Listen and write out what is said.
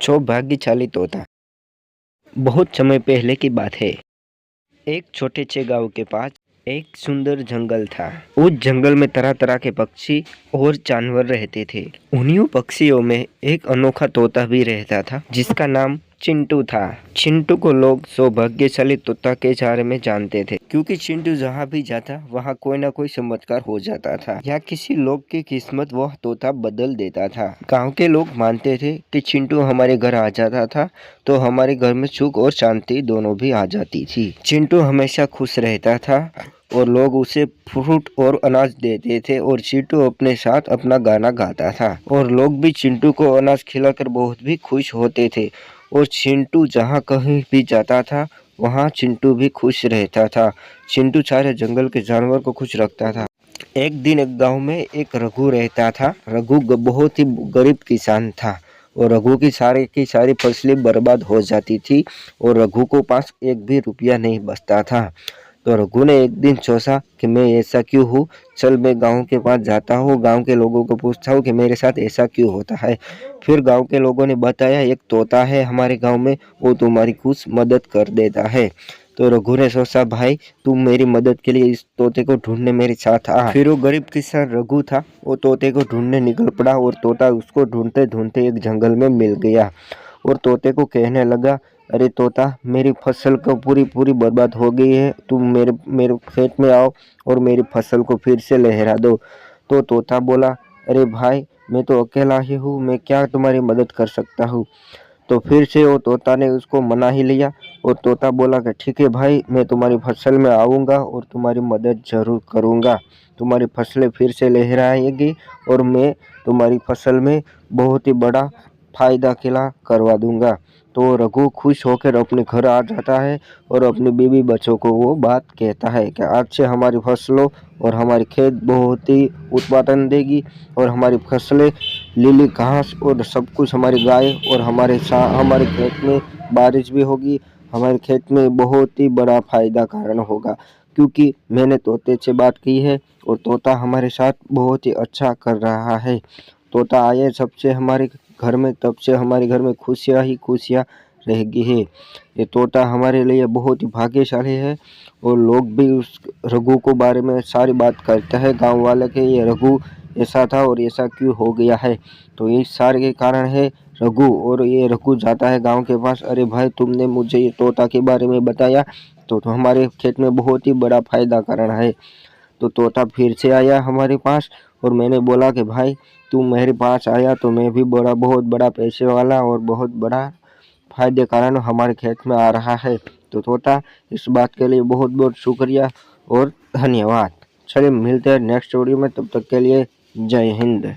सौभाग्यशाली तोता। बहुत समय पहले की बात है। एक छोटे से गांव के पास एक सुंदर जंगल था। उस जंगल में तरह तरह के पक्षी और जानवर रहते थे। उन्हीं पक्षियों में एक अनोखा तोता भी रहता था जिसका नाम चिंटू था। चिंटू को लोग सौभाग्यशाली तोता के बारे में जानते थे क्योंकि चिंटू जहाँ भी जाता वहाँ कोई ना कोई चमत्कार हो जाता था या किसी लोग की किस्मत वह तोता बदल देता था। गांव के लोग मानते थे कि चिंटू हमारे घर आ जाता था तो हमारे घर में सुख और शांति दोनों भी आ जाती थी। चिंटू हमेशा खुश रहता था और लोग उसे फ्रूट और अनाज देते थे और चिंटू अपने साथ अपना गाना गाता था और लोग भी चिंटू को अनाज खिलाकर बहुत भी खुश होते थे। और चिंटू जहाँ कहीं भी जाता था वहाँ चिंटू भी खुश रहता था। चिंटू सारे जंगल के जानवर को खुश रखता था। एक दिन एक गांव में एक रघु रहता था। रघु बहुत ही गरीब किसान था और रघु की सारी फसलें बर्बाद हो जाती थी और रघु को पास एक भी रुपया नहीं बचता था। तो रघु ने एक दिन सोचा कि मैं ऐसा क्यों हूँ, चल मैं गांव के पास जाता हूँ, गांव के लोगों को पूछता हूँ कि मेरे साथ ऐसा क्यों होता है। फिर गांव के लोगों ने बताया एक तोता है हमारे गांव में, वो तुम्हारी कुछ मदद कर देता है। तो रघु ने सोचा भाई तुम मेरी मदद के लिए इस तोते को ढूंढने मेरे साथ आ। फिर वो गरीब किसान रघु था, वो तोते को ढूंढने निकल पड़ा और तोता उसको ढूंढते ढूंढते एक जंगल में मिल गया और तोते को कहने लगा, अरे तोता मेरी फसल को पूरी बर्बाद हो गई है, तुम मेरे खेत में आओ और मेरी फसल को फिर से लहरा दो। तो तोता बोला, अरे भाई मैं तो अकेला ही हूँ, मैं क्या तुम्हारी मदद कर सकता हूँ। तो फिर से वो तोता ने उसको मना ही लिया और तोता बोला कि ठीक है भाई मैं तुम्हारी फसल में आऊँगा और तुम्हारी मदद ज़रूर करूँगा, तुम्हारी फसलें फिर से लहराएगी और मैं तुम्हारी फसल में बहुत ही बड़ा फायदा खिला करवा दूंगा। तो रघु खुश होकर अपने घर आ जाता है और अपनी बीवी बच्चों को वो बात कहता है कि आज से हमारी फसलों और हमारी खेत बहुत ही उत्पादन देगी और हमारी फसलें लीली घास और सब कुछ हमारी गाय और हमारे खेत में बारिश भी होगी, हमारे खेत में बहुत ही बड़ा फायदा कारण होगा क्योंकि मैंने तोते से बात की है और तोता हमारे साथ बहुत ही अच्छा कर रहा है। तोता आए सबसे हमारे घर में तब से हमारे घर में खुशियाँ ही खुशियाँ रहेगी है। ये तोता हमारे लिए बहुत ही भाग्यशाली है और लोग भी उस रघु को बारे में सारी बात करते हैं गांव वाले के ये रघु ऐसा था और ऐसा क्यों हो गया है। तो ये सारे के कारण है रघु। और ये रघु जाता है गांव के पास, अरे भाई तुमने मुझे ये तोता के बारे में बताया तो हमारे खेत में बहुत ही बड़ा फायदा कारण है। तो तोता फिर से आया हमारे पास और मैंने बोला कि भाई तू मेरे पास आया तो मैं भी बहुत बड़ा पैसे वाला और बहुत बड़ा फायदे कारण हमारे खेत में आ रहा है। तो तोता इस बात के लिए बहुत बहुत शुक्रिया और धन्यवाद। चलिए मिलते हैं नेक्स्ट वीडियो में, तब तक के लिए जय हिंद।